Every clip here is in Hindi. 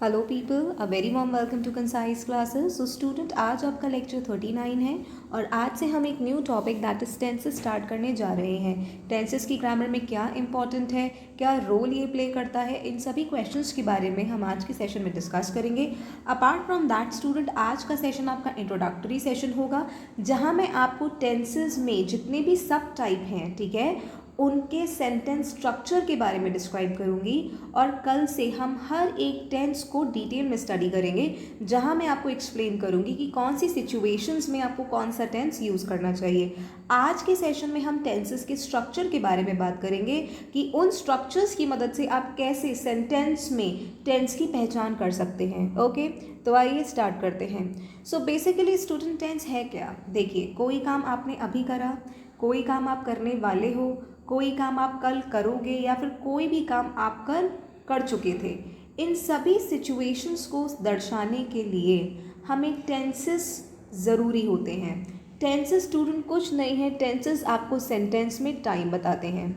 Hello people, a very warm welcome to concise classes. So student, आज आपका लेक्चर 39 है और आज से हम एक new topic that is tenses start करने जा रहे हैं। टेंसेस की ग्रामर में क्या इंपॉर्टेंट है, क्या रोल ये प्ले करता है, इन सभी क्वेश्चंस के बारे में हम आज के सेशन में डिस्कस करेंगे। अपार्ट फ्रॉम दैट स्टूडेंट, आज का सेशन आपका इंट्रोडक्टरी सेशन होगा जहाँ मैं आपको टेंसेस में जितने भी सब टाइप हैं, ठीक है, उनके सेंटेंस स्ट्रक्चर के बारे में डिस्क्राइब करूंगी और कल से हम हर एक टेंस को डिटेल में स्टडी करेंगे जहां मैं आपको एक्सप्लेन करूंगी कि कौन सी सिचुएशंस में आपको कौन सा टेंस यूज़ करना चाहिए। आज के सेशन में हम टेंसेस के स्ट्रक्चर के बारे में बात करेंगे कि उन स्ट्रक्चर्स की मदद से आप कैसे सेंटेंस में टेंस की पहचान कर सकते हैं। ओके, तो आइए स्टार्ट करते हैं। सो बेसिकली स्टूडेंट, टेंस है क्या? देखिए, कोई काम आपने अभी करा, कोई काम आप करने वाले हो, कोई काम आप कल करोगे या फिर कोई भी काम आप कल कर चुके थे, इन सभी सिचुएशंस को दर्शाने के लिए हमें टेंसेस ज़रूरी होते हैं। टेंसेस स्टूडेंट कुछ नहीं है, टेंसेस आपको सेंटेंस में टाइम बताते हैं,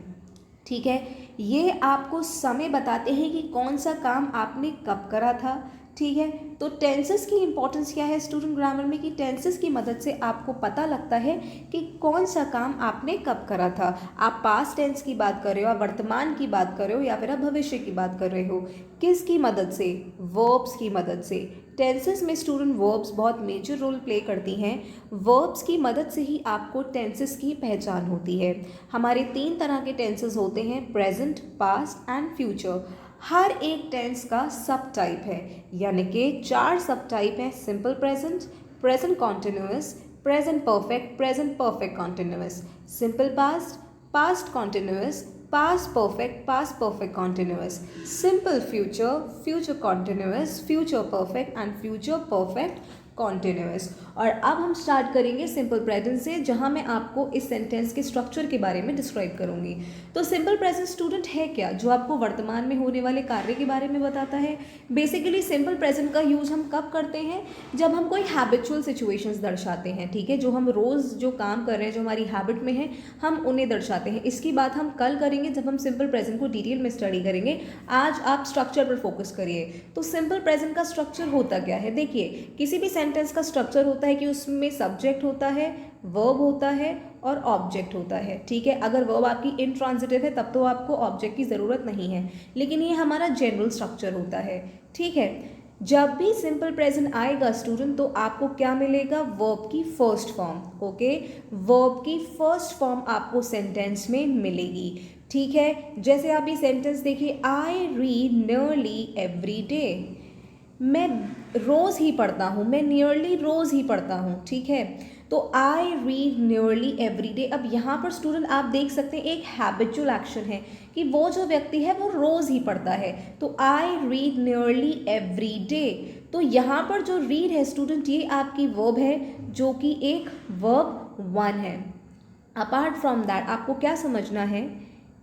ठीक है। ये आपको समय बताते हैं कि कौन सा काम आपने कब करा था, ठीक है। तो टेंसेस की इंपॉर्टेंस क्या है स्टूडेंट ग्रामर में, कि टेंसेस की मदद से आपको पता लगता है कि कौन सा काम आपने कब करा था। आप पास्ट टेंस की बात कर रहे हो, आप वर्तमान की बात कर रहे हो या फिर आप भविष्य की बात कर रहे हो, किसकी मदद से? वर्ब्स की मदद से। टेंसेस में स्टूडेंट वर्ब्स बहुत मेजर रोल प्ले करती हैं। वर्ब्स की मदद से ही आपको टेंसेस की पहचान होती है। हमारे 3 तरह के टेंसेस होते हैं, प्रेजेंट, पास्ट एंड फ्यूचर। हर एक टेंस का सब टाइप है, यानी कि 4 सब टाइप हैं। Simple present, present continuous, present perfect continuous, simple past, past continuous, past perfect continuous, simple future, future continuous, future perfect and future perfect continuous. और अब हम स्टार्ट करेंगे सिंपल प्रेजेंट से, जहां मैं आपको इस सेंटेंस के स्ट्रक्चर के बारे में डिस्क्राइब करूंगी। तो सिंपल प्रेजेंट स्टूडेंट है क्या? जो आपको वर्तमान में होने वाले कार्य के बारे में बताता है। बेसिकली सिंपल प्रेजेंट का यूज हम कब करते हैं? जब हम कोई हैबिचुअल सिचुएशंस दर्शाते हैं, ठीक है, जो हम रोज जो काम कर रहे हैं, जो हमारी हैबिट में है, हम उन्हें दर्शाते हैं। इसकी बात हम कल करेंगे जब हम सिंपल प्रेजेंट को डिटेल में स्टडी करेंगे। आज आप स्ट्रक्चर पर फोकस करिए। तो सिंपल प्रेजेंट का स्ट्रक्चर होता क्या है? देखिए, किसी भी सेंटेंस का स्ट्रक्चर होता है कि उसमें सब्जेक्ट होता है, वर्ब होता है और ऑब्जेक्ट होता है, ठीक है। अगर वर्ब आपकी इंट्रांजिटिव है तब तो आपको ऑब्जेक्ट की ज़रूरत नहीं है, लेकिन ये हमारा जनरल स्ट्रक्चर होता है, ठीक है। जब भी सिंपल प्रेजेंट आएगा स्टूडेंट, तो आपको क्या मिलेगा? वर्ब की फर्स्ट फॉर्म। ओके, वर्ब की फर्स्ट फॉर्म आपको सेंटेंस में मिलेगी, ठीक है। जैसे आप ये सेंटेंस देखिए, I read nearly every day. मैं रोज़ ही पढ़ता हूँ, मैं नियरली रोज़ ही पढ़ता हूँ, ठीक है। तो I read nearly every day. अब यहाँ पर स्टूडेंट आप देख सकते हैं एक हैबिचुअल एक्शन है कि वो जो व्यक्ति है वो रोज़ ही पढ़ता है। तो I read nearly every day. तो यहाँ पर जो रीड है स्टूडेंट, ये आपकी वर्ब है, जो कि एक वर्ब 1 है। अपार्ट फ्रॉम दैट आपको क्या समझना है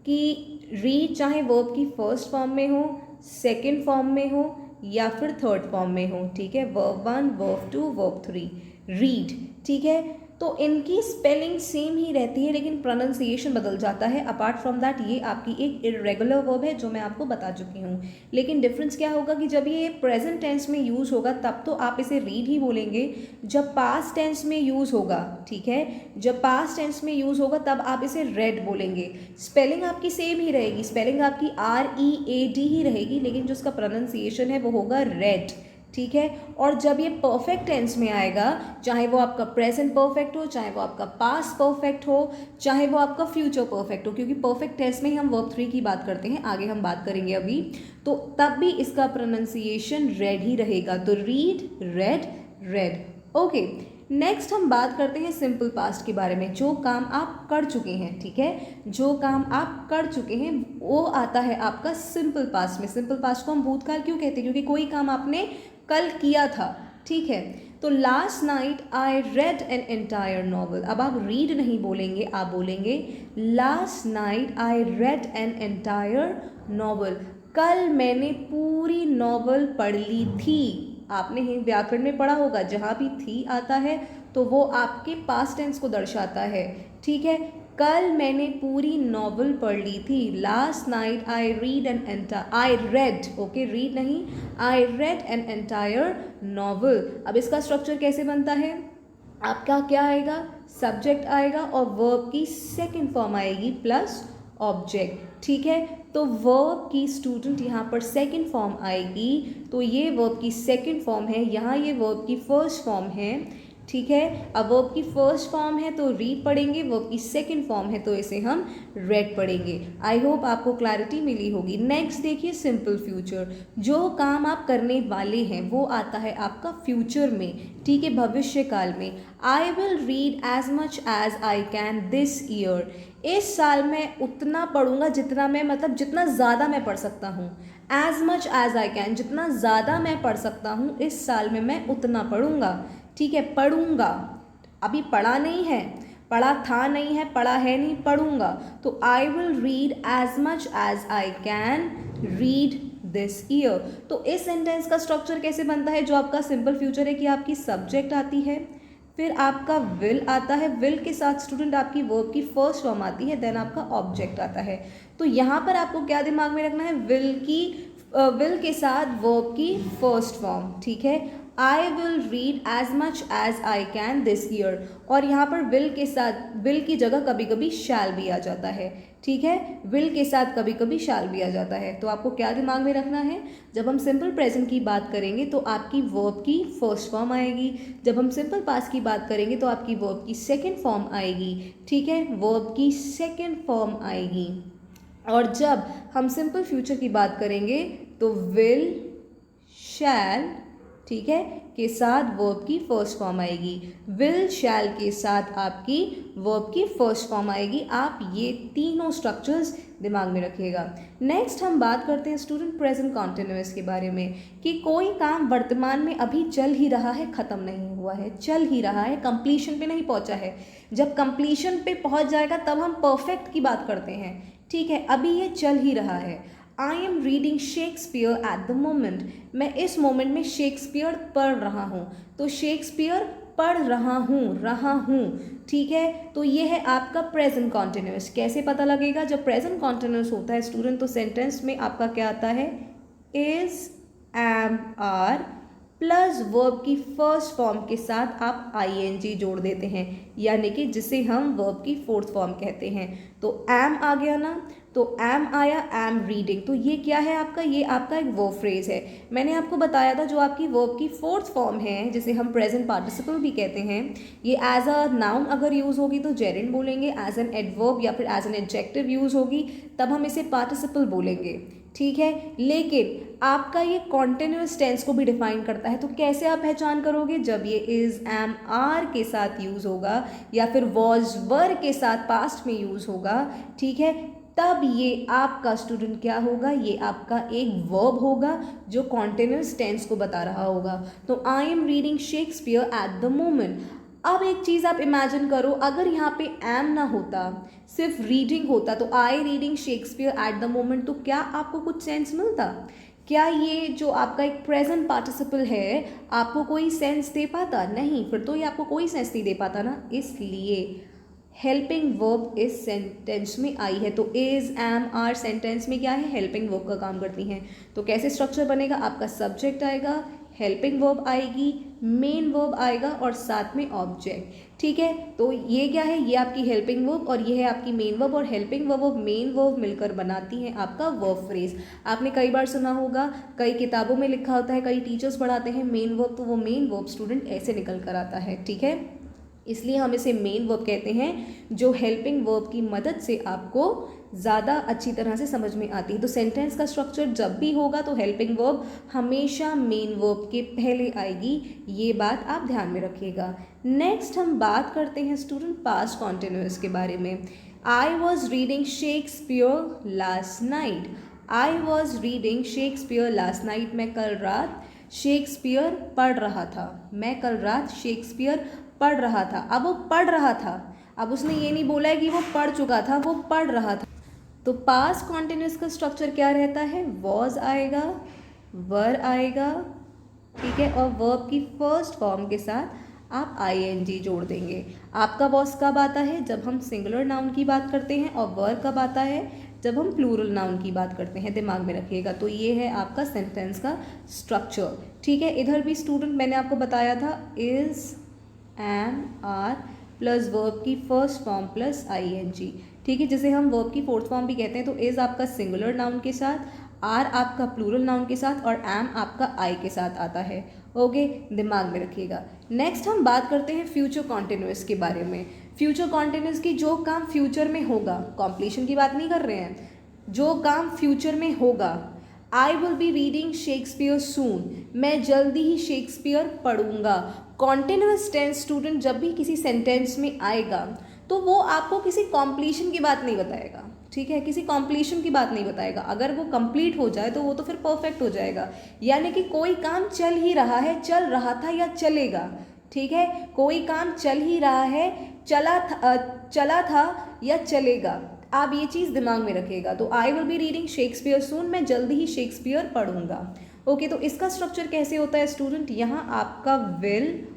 कि रीड चाहे वर्ब की फर्स्ट फॉर्म में हो, सेकेंड फॉर्म में हो या फिर थर्ड फॉर्म में हो, ठीक है, वर्ब 1, वर्ब 2, वर्ब 3, रीड, ठीक है। तो इनकी स्पेलिंग सेम ही रहती है लेकिन प्रोनाउंसिएशन बदल जाता है। अपार्ट फ्रॉम दैट ये आपकी एक इरेगुलर वर्ब है जो मैं आपको बता चुकी हूँ। लेकिन डिफरेंस क्या होगा कि जब ये प्रेजेंट टेंस में यूज़ होगा तब तो आप इसे रीड ही बोलेंगे। जब पास्ट टेंस में यूज़ होगा, ठीक है, जब पास्ट टेंस में यूज़ होगा तब आप इसे रेड बोलेंगे। स्पेलिंग आपकी सेम ही रहेगी, स्पेलिंग आपकी READ ही रहेगी, लेकिन जो उसका प्रोनाउंसिएशन है वो होगा रेड, ठीक है। और जब ये परफेक्ट टेंस में आएगा, चाहे वो आपका प्रेजेंट परफेक्ट हो, चाहे वो आपका पास्ट परफेक्ट हो, चाहे वो आपका फ्यूचर परफेक्ट हो, क्योंकि परफेक्ट टेंस में ही हम वर्ब 3 की बात करते हैं, आगे हम बात करेंगे अभी, तो तब भी इसका प्रोनाउंसिएशन रेड ही रहेगा। तो read, red, red. Okay, next हम बात करते हैं सिंपल पास्ट के बारे में। जो काम आप कर चुके हैं, ठीक है, जो काम आप कर चुके हैं वो आता है आपका सिंपल पास्ट में। सिंपल पास्ट को हम भूतकाल क्यों कहते हैं? क्योंकि कोई काम आपने कल किया था, ठीक है। तो last night I read an entire novel. अब आप रीड नहीं बोलेंगे, आप बोलेंगे last night I read an entire novel. कल मैंने पूरी नॉवल पढ़ ली थी। आपने ही व्याकरण में पढ़ा होगा, जहाँ भी थी आता है तो वो आपके पास्ट टेंस को दर्शाता है, ठीक है। कल मैंने पूरी नॉवल पढ़ ली थी। Last night I read, okay read नहीं, I read an entire novel. अब इसका स्ट्रक्चर कैसे बनता है, आपका क्या आएगा, सब्जेक्ट आएगा और वर्ब की सेकंड फॉर्म आएगी प्लस ऑब्जेक्ट, ठीक है। तो वर्ब की स्टूडेंट यहाँ पर सेकंड फॉर्म आएगी, तो ये वर्ब की सेकंड फॉर्म है, यहाँ ये वर्ब की फर्स्ट फॉर्म है, ठीक है। अब वर्ब की फर्स्ट फॉर्म है तो रीड पढ़ेंगे, वर्ब की सेकंड फॉर्म है तो इसे हम रेड पढ़ेंगे। आई होप आपको क्लैरिटी मिली होगी। नेक्स्ट देखिए सिंपल फ्यूचर, जो काम आप करने वाले हैं वो आता है आपका फ्यूचर में, ठीक है, भविष्य काल में। I will read as much as I can this year, इस साल मैं उतना पढ़ूंगा जितना मैं, मतलब जितना ज़्यादा मैं पढ़ सकता हूँ। As much as I can, जितना ज़्यादा मैं पढ़ सकता हूँ इस साल में मैं उतना पढ़ूंगा, ठीक है। पढ़ूंगा, अभी पढ़ा नहीं है, पढ़ा था नहीं है, पढ़ा है नहीं, पढ़ूंगा। तो I will read as much as I can read this year. तो इस सेंटेंस का स्ट्रक्चर कैसे बनता है, जो आपका सिंपल फ्यूचर है कि आपकी सब्जेक्ट आती है, फिर आपका विल आता है, विल के साथ स्टूडेंट आपकी वर्ब की फर्स्ट फॉर्म आती है, देन आपका ऑब्जेक्ट आता है। तो यहाँ पर आपको क्या दिमाग में रखना है, विल के साथ वर्ब की फर्स्ट फॉर्म, ठीक है। I will read as much as I can this year, और यहाँ पर विल के साथ, विल की जगह कभी कभी शैल भी आ जाता है, ठीक है। विल के साथ कभी कभी शैल भी आ जाता है। तो आपको क्या दिमाग में रखना है, जब हम सिंपल प्रेजेंट की बात करेंगे तो आपकी वर्ब की फर्स्ट फॉर्म आएगी, जब हम सिंपल पास्ट की बात करेंगे तो आपकी वर्ब की सेकेंड फॉर्म आएगी, ठीक है, वर्ब की सेकेंड फॉर्म आएगी। और जब हम सिंपल फ्यूचर की बात करेंगे तो विल, शैल, ठीक है, के साथ वर्ब की फर्स्ट फॉर्म आएगी, विल शैल के साथ आपकी वर्ब की फर्स्ट फॉर्म आएगी। आप ये तीनों स्ट्रक्चर्स दिमाग में रखिएगा। नेक्स्ट हम बात करते हैं स्टूडेंट प्रेजेंट कॉन्टिन्यूअस के बारे में, कि कोई काम वर्तमान में अभी चल ही रहा है, ख़त्म नहीं हुआ है, चल ही रहा है, कंप्लीशन पे नहीं पहुंचा है। जब कंप्लीशन पे पहुंच जाएगा तब हम परफेक्ट की बात करते हैं, ठीक है। अभी ये चल ही रहा है। I am reading Shakespeare at the moment, मैं इस मोमेंट में शेक्सपियर पढ़ रहा हूँ, तो शेक्सपियर पढ़ रहा हूँ, ठीक है। तो ये है आपका प्रेजेंट कॉन्टिन्यूअस। कैसे पता लगेगा, जब प्रेजेंट कॉन्टिन्यूअस होता है स्टूडेंट तो सेंटेंस में आपका क्या आता है, is, am, are plus verb की फर्स्ट फॉर्म के साथ आप आईएनजी जोड़ देते हैं, यानी कि जिसे हम वर्ब की फोर्थ फॉर्म कहते हैं। तो एम आ गया ना, तो एम आया, एम रीडिंग, तो ये क्या है आपका, ये आपका एक वर्ब फ्रेज है। मैंने आपको बताया था जो आपकी वर्ब की फोर्थ फॉर्म है, जिसे हम प्रेजेंट पार्टिसिपल भी कहते हैं, ये एज अ नाउन अगर यूज़ होगी तो जेरेंड बोलेंगे, एज एन एडवर्ब या फिर एज एन एडजेक्टिव यूज़ होगी तब हम इसे पार्टिसिपल बोलेंगे, ठीक है। लेकिन आपका ये कॉन्टिन्यूअस टेंस को भी डिफाइन करता है। तो कैसे आप पहचान करोगे, जब ये इज, एम, आर के साथ यूज़ होगा या फिर वॉज, वर के साथ पास्ट में यूज़ होगा, ठीक है, तब ये आपका स्टूडेंट क्या होगा, ये आपका एक वर्ब होगा जो कॉन्टिन्यूअस टेंस को बता रहा होगा। तो I am reading Shakespeare at the moment. अब एक चीज़ आप इमेजिन करो, अगर यहाँ पे एम ना होता, सिर्फ रीडिंग होता, तो I reading Shakespeare at the moment, तो क्या आपको कुछ सेंस मिलता, क्या ये जो आपका एक प्रेजेंट पार्टिसिपल है आपको कोई सेंस दे पाता, नहीं, फिर तो ये आपको कोई सेंस नहीं दे पाता ना। इसलिए हेल्पिंग वर्ब इस सेंटेंस में आई है। तो इज, एम, आर सेंटेंस में क्या है, हेल्पिंग वर्ब का काम करती हैं। तो कैसे स्ट्रक्चर बनेगा, आपका सब्जेक्ट आएगा, हेल्पिंग वर्ब आएगी, मेन वर्ब आएगा और साथ में ऑब्जेक्ट, ठीक है। तो ये क्या है, ये आपकी हेल्पिंग वर्ब और ये है आपकी मेन वर्ब, और हेल्पिंग वर्ब और मेन वर्ब मिलकर बनाती हैं आपका वर्ब फ्रेज। आपने कई बार सुना होगा, कई किताबों में लिखा होता है, कई टीचर्स पढ़ाते हैं मेन वर्ब, तो वो मेन वर्ब स्टूडेंट ऐसे निकल कर आता है, ठीक है। इसलिए हम इसे मेन वर्ब कहते हैं, जो हेल्पिंग वर्ब की मदद से आपको ज़्यादा अच्छी तरह से समझ में आती है। तो सेंटेंस का स्ट्रक्चर जब भी होगा तो हेल्पिंग वर्ब हमेशा मेन वर्ब के पहले आएगी, ये बात आप ध्यान में रखिएगा। नेक्स्ट हम बात करते हैं स्टूडेंट पास्ट कॉन्टिन्यूअस के बारे में। I was reading Shakespeare last night, I was reading Shakespeare last night, मैं कल रात शेक्सपियर पढ़ रहा था, मैं कल रात शेक्सपियर पढ़ रहा था। अब वो पढ़ रहा था, अब उसने ये नहीं बोला है कि वो पढ़ चुका था, वो पढ़ रहा था। तो पास्ट कॉन्टिन्यूअस का स्ट्रक्चर क्या रहता है, वॉज आएगा, वर आएगा, ठीक है, और वर्ब की फर्स्ट फॉर्म के साथ आप ING जोड़ देंगे। आपका वॉस कब आता है? जब हम सिंगुलर नाउन की बात करते हैं, और वर कब आता है? जब हम प्लूरल नाउन की बात करते हैं। दिमाग में रखिएगा। तो ये है आपका सेंटेंस का स्ट्रक्चर। ठीक है, इधर भी स्टूडेंट मैंने आपको बताया था is, am, are plus verb की फर्स्ट फॉर्म प्लस ING। ठीक है, जिसे हम वर्ब की फोर्थ फॉर्म भी कहते हैं। तो इज आपका सिंगुलर नाउन के साथ, आर आपका प्लूरल नाउन के साथ, और एम आपका आई के साथ आता है। ओके, दिमाग में रखिएगा। नेक्स्ट हम बात करते हैं फ्यूचर कॉन्टिन्यूअस के बारे में। फ्यूचर कॉन्टिन्यूअस की जो काम फ्यूचर में होगा, कॉम्प्लीशन की बात नहीं कर रहे हैं, जो काम फ्यूचर में होगा। I will be reading Shakespeare soon, मैं जल्दी ही शेक्सपियर पढ़ूंगा। कॉन्टिन्यूअस टेंस स्टूडेंट जब भी किसी सेंटेंस में आएगा तो वो आपको किसी कॉम्प्लीशन की बात नहीं बताएगा। ठीक है, किसी कॉम्प्लीशन की बात नहीं बताएगा। अगर वो कंप्लीट हो जाए तो वो तो फिर परफेक्ट हो जाएगा। यानी कि कोई काम चल ही रहा है, चल रहा था या चलेगा। ठीक है, कोई काम चल ही रहा है, चला था या चलेगा। आप ये चीज़ दिमाग में रखिएगा। तो I will be reading Shakespeare soon, मैं जल्दी ही शेक्सपियर पढ़ूंगा। ओके, तो इसका स्ट्रक्चर कैसे होता है स्टूडेंट? यहाँ आपका विल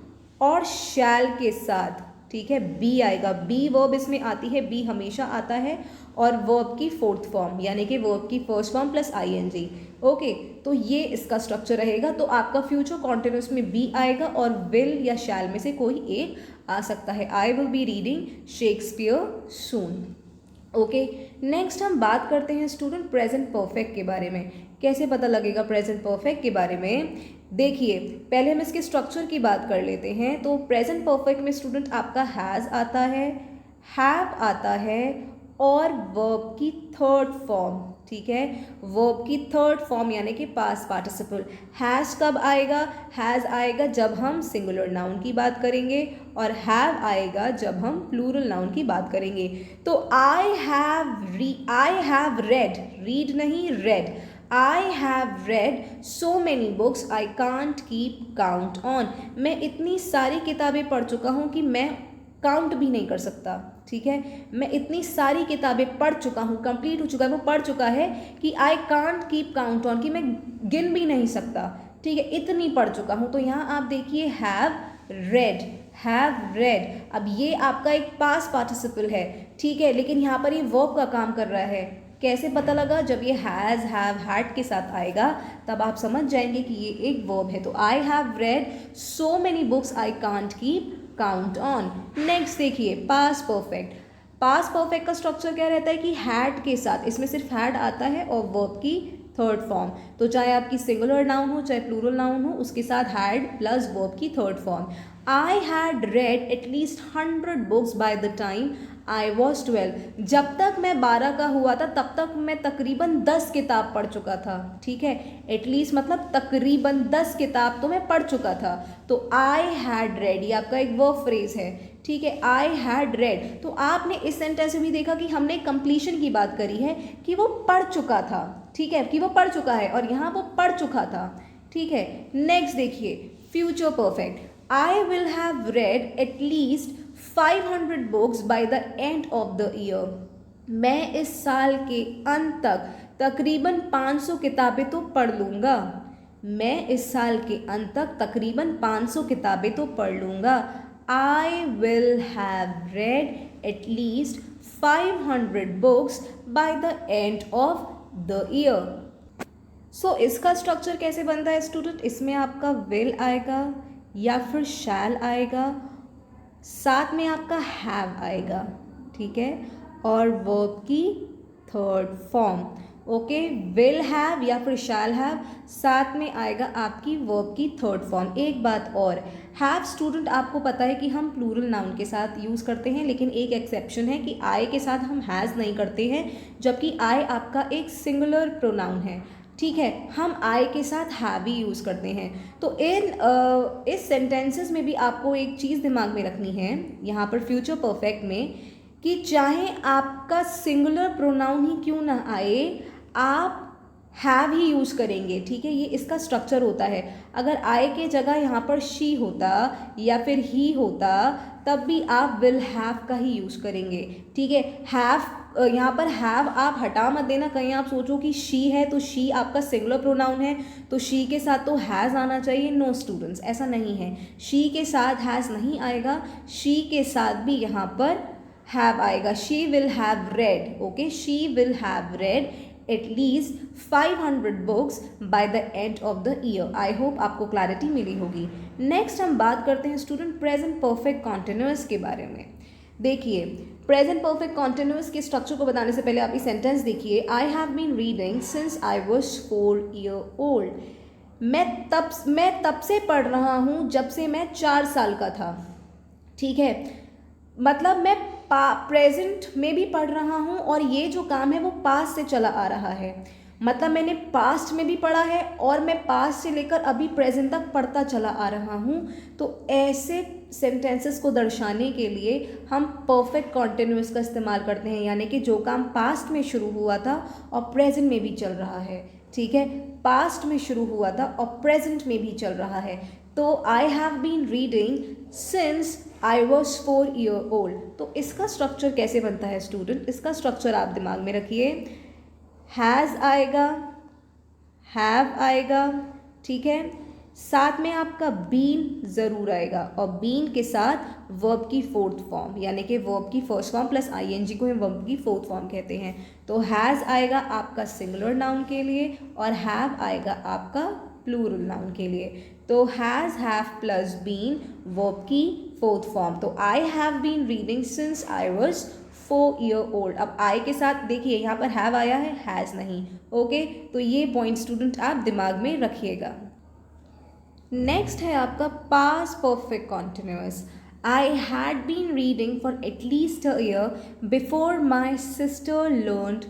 और शैल के साथ, ठीक है, बी आएगा। बी वर्ब इसमें आती है, बी हमेशा आता है, और वर्ब की फोर्थ फॉर्म यानी कि वर्ब की first form plus ING। Okay, तो ये इसका स्ट्रक्चर रहेगा। तो आपका फ्यूचर कॉन्टिन्यूअस में बी आएगा और विल या शैल में से कोई एक आ सकता है। I will be reading Shakespeare soon. Okay, next हम बात करते हैं स्टूडेंट प्रेजेंट परफेक्ट के बारे में। कैसे पता लगेगा प्रेजेंट परफेक्ट के बारे में? देखिए, पहले हम इसके स्ट्रक्चर की बात कर लेते हैं। तो प्रेजेंट परफेक्ट में स्टूडेंट आपका हैज़ आता है, हैव आता है, और वर्ब की थर्ड फॉर्म। ठीक है, वर्ब की थर्ड फॉर्म यानी कि पास्ट पार्टिसिपल। हैज़ कब आएगा? हैज़ आएगा जब हम सिंगुलर नाउन की बात करेंगे, और हैव आएगा जब हम प्लूरल नाउन की बात करेंगे। तो आई हैव रेड, रीड नहीं red, I have read so many books I can't keep count on. मैं इतनी सारी किताबें पढ़ चुका हूँ कि मैं काउंट भी नहीं कर सकता। ठीक है, मैं इतनी सारी किताबें पढ़ चुका हूँ, कंप्लीट हो चुका है, वो पढ़ चुका है कि I can't keep count on, कि मैं गिन भी नहीं सकता। ठीक है, इतनी पढ़ चुका हूँ। तो यहाँ आप देखिए हैव रेड, हैव रेड। अब ये आपका एक पास्ट पार्टिसिपल है। ठीक है, लेकिन यहाँ पर ये वर्ब का काम कर रहा है। कैसे पता लगा? जब ये हैज़, हैव, हैड के साथ आएगा तब आप समझ जाएंगे कि ये एक वर्ब है। तो I have read so many books I can't keep count on. Next देखिए पास्ट परफेक्ट। पास्ट परफेक्ट का स्ट्रक्चर क्या रहता है कि हैड के साथ, इसमें सिर्फ हैड आता है और वर्ब की थर्ड फॉर्म। तो चाहे आपकी सिंगुलर नाउन हो चाहे प्लूरल नाउन हो, उसके साथ हैड प्लस वर्ब की third form. I had read at least 100 books by the time I was 12। जब तक मैं 12 का हुआ था तब तक मैं तकरीबन 10 किताब पढ़ चुका था। ठीक है, एटलीस्ट मतलब तकरीबन 10 किताब तो मैं पढ़ चुका था। तो आई हैड रेड ये आपका एक वर्ब फ्रेज है। ठीक है, आई हैड रेड। तो आपने इस सेंटेंस में भी देखा कि हमने कंप्लीशन की बात करी है कि वो पढ़ चुका था। ठीक है, कि वो पढ़ चुका है, और यहाँ वो पढ़ चुका था। ठीक है, नेक्स्ट देखिए future perfect. I will have read at least 500 books by the end of the year. मैं इस साल के अंत तक तकरीबन 500 किताबें तो पढ़ लूँगा। मैं इस साल के अंत तक तकरीबन 500 किताबें तो पढ़ लूँगा। I will have read at least 500 books by the end of the year. So इसका स्ट्रक्चर कैसे बनता है स्टूडेंट? इसमें आपका विल आएगा या फिर शैल आएगा, साथ में आपका हैव आएगा। ठीक है, और वर्ब की third form. Okay, will have या फिर शैल हैव, साथ में आएगा आपकी वर्ब की थर्ड फॉर्म। एक बात और, हैव स्टूडेंट आपको पता है कि हम प्लूरल नाउन के साथ यूज़ करते हैं, लेकिन एक एक्सेप्शन है कि आई के साथ हम हैज़ नहीं करते हैं, जबकि आई आपका एक सिंगुलर प्रोनाउन है। ठीक है, हम आई के साथ हैव ही यूज़ करते हैं। तो इस सेंटेंसेस में भी आपको एक चीज़ दिमाग में रखनी है यहाँ पर फ्यूचर परफेक्ट में, कि चाहे आपका सिंगुलर प्रोनाउन ही क्यों ना आए, आप हैव ही यूज़ करेंगे। ठीक है, ये इसका स्ट्रक्चर होता है। अगर आई के जगह यहाँ पर शी होता या फिर ही होता तब भी आप विल हैव का ही यूज़ करेंगे। ठीक है, हैव यहाँ पर हैव आप हटा मत देना, कहीं आप सोचो कि शी है तो शी आपका सिंगुलर प्रोनाउन है तो शी के साथ तो हैज़ आना चाहिए। नो स्टूडेंट्स, ऐसा नहीं है, शी के साथ हैज़ नहीं आएगा, शी के साथ भी यहाँ पर हैव आएगा। She will have red, okay, she will have red at least 500 books by the end of the year। I hope आपको क्लैरिटी मिली होगी। नेक्स्ट हम बात करते हैं स्टूडेंट प्रेजेंट परफेक्ट कॉन्टिन्यूअस के बारे में। देखिए, प्रेजेंट परफेक्ट कॉन्टिन्यूअस के स्ट्रक्चर को बताने से पहले आप ये सेंटेंस देखिए, I have been reading since I was 4 years old। मैं तब से पढ़ रहा हूँ जब से मैं 4 साल का था। ठीक है, मतलब मैं प्रेजेंट में भी पढ़ रहा हूँ और ये जो काम है वो पास्ट से चला आ रहा है, मतलब मैंने पास्ट में भी पढ़ा है और मैं पास्ट से लेकर अभी प्रेजेंट तक पढ़ता चला आ रहा हूँ। तो ऐसे सेंटेंसेस को दर्शाने के लिए हम परफेक्ट कॉन्टिन्यूअस का इस्तेमाल करते हैं, यानी कि जो काम पास्ट में शुरू हुआ था और प्रेजेंट में भी चल रहा है। ठीक है, पास्ट में शुरू हुआ था और प्रेजेंट में भी चल रहा है। तो I have been reading since I was 4 years old। तो इसका स्ट्रक्चर कैसे बनता है स्टूडेंट, इसका स्ट्रक्चर आप दिमाग में रखिए, हैज़ आएगा, हैव आएगा, ठीक है, साथ में आपका बीन ज़रूर आएगा और बीन के साथ वर्ब की फोर्थ फॉर्म, यानी कि वर्ब की फर्स्ट फॉर्म प्लस आईएनजी को हम वर्ब की फोर्थ फॉर्म कहते हैं। तो हैज़ आएगा आपका सिंगुलर नाउन के लिए और हैव आएगा आपका प्लूरल नाउन के लिए। तो has, have plus been verb की फोर्थ फॉर्म। तो I have been reading since I was 4 years old। अब आई के साथ देखिए यहाँ पर हैव आया है, हैज़ नहीं। ओके, तो ये पॉइंट स्टूडेंट आप दिमाग में रखिएगा। नेक्स्ट है आपका past perfect continuous. I had been reading for at least a year before my sister learned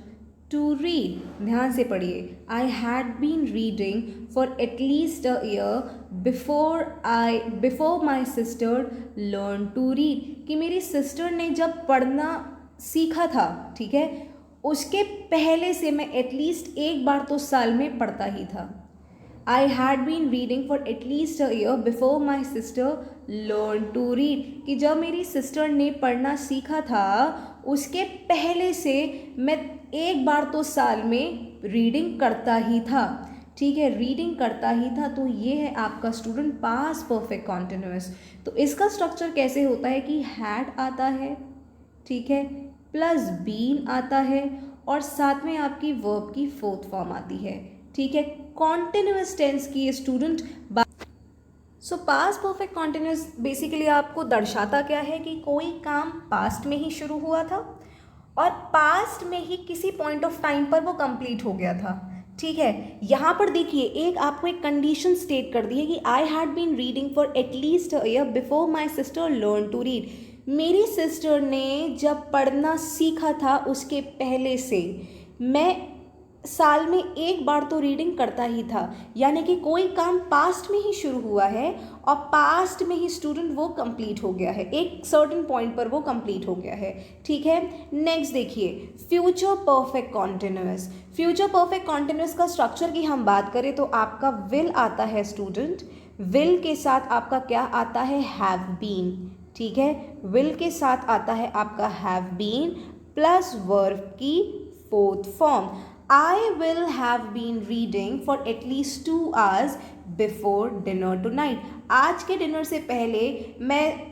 to read. ध्यान से पढ़िए, I had been reading for at least a year before my sister learn to read, कि मेरी सिस्टर ने जब पढ़ना सीखा था, ठीक है, उसके पहले से मैं एटलीस्ट एक बार तो साल में पढ़ता ही था। I had been reading for at least a year before my sister learn to read, कि जब मेरी सिस्टर ने पढ़ना सीखा था उसके पहले से मैं एक बार तो साल में रीडिंग करता ही था। ठीक है, रीडिंग करता ही था। तो ये है आपका स्टूडेंट पास्ट परफेक्ट कॉन्टिन्यूअस। तो इसका स्ट्रक्चर कैसे होता है कि हैड आता है, ठीक है, प्लस बीन आता है और साथ में आपकी वर्ब की फोर्थ फॉर्म आती है। ठीक है, कॉन्टिन्यूअस टेंस की ये student so past perfect continuous basically आपको दर्शाता क्या है कि कोई काम पास्ट में ही शुरू हुआ था और पास्ट में ही किसी पॉइंट ऑफ टाइम पर वो कंप्लीट हो गया था। ठीक है, यहाँ पर देखिए एक आपको एक कंडीशन स्टेट कर दी है कि I had been reading for at least a year before my sister learn to read. मेरी सिस्टर ने जब पढ़ना सीखा था उसके पहले से मैं साल में एक बार तो रीडिंग करता ही था, यानी कि कोई काम पास्ट में ही शुरू हुआ है और पास्ट में ही स्टूडेंट वो कंप्लीट हो गया है, एक सर्टेन पॉइंट पर वो कंप्लीट हो गया है। ठीक है, नेक्स्ट देखिए future perfect continuous. Future perfect continuous का स्ट्रक्चर की हम बात करें तो आपका विल आता है स्टूडेंट, विल के साथ आपका क्या आता है, हैव बीन। ठीक है, विल के साथ आता है आपका हैव बीन प्लस वर्ब की fourth form. I will have been reading for at least 2 hours before dinner tonight। आज के डिनर से पहले मैं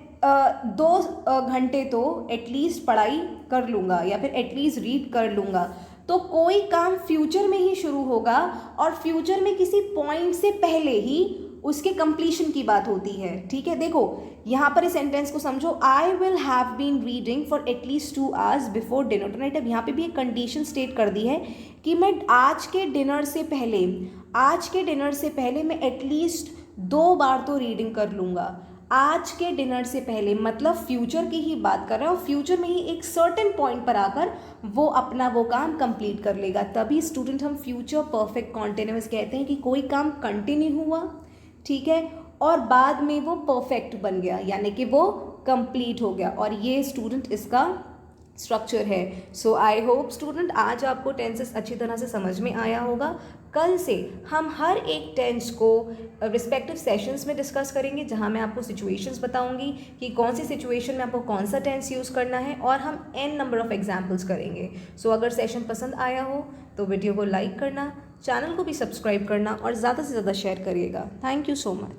2 घंटे तो एटलीस्ट पढ़ाई कर लूँगा या फिर एटलीस्ट रीड कर लूँगा। तो कोई काम फ्यूचर में ही शुरू होगा और फ्यूचर में किसी पॉइंट से पहले ही उसके कंप्लीशन की बात होती है। ठीक है, देखो यहाँ पर इस सेंटेंस को समझो, I will have been reading for at least 2 hours before dinner tonight. अब यहाँ पे भी एक कंडीशन स्टेट कर दी है कि मैं आज के डिनर से पहले मैं एटलीस्ट 2 बार तो रीडिंग कर लूँगा। आज के डिनर से पहले मतलब फ्यूचर की ही बात कर रहे हैं और फ्यूचर में ही एक सर्टेन पॉइंट पर आकर वो अपना वो काम कंप्लीट कर लेगा। तभी स्टूडेंट हम फ्यूचर परफेक्ट कॉन्टिन्यूअस कहते हैं कि कोई काम कंटिन्यू हुआ, ठीक है, और बाद में वो परफेक्ट बन गया, यानी कि वो कंप्लीट हो गया। और ये स्टूडेंट इसका स्ट्रक्चर है। सो आई होप स्टूडेंट आज आपको टेंसेस अच्छी तरह से समझ में आया होगा। कल से हम हर एक टेंस को रिस्पेक्टिव सेशंस में डिस्कस करेंगे, जहां मैं आपको सिचुएशंस बताऊंगी कि कौन सी सिचुएशन में आपको कौन सा टेंस यूज़ करना है, और हम n नंबर ऑफ एग्जाम्पल्स करेंगे। सो अगर सेशन पसंद आया हो तो वीडियो को लाइक करना, चैनल को भी सब्सक्राइब करना और ज़्यादा से ज़्यादा शेयर करिएगा। Thank you so much.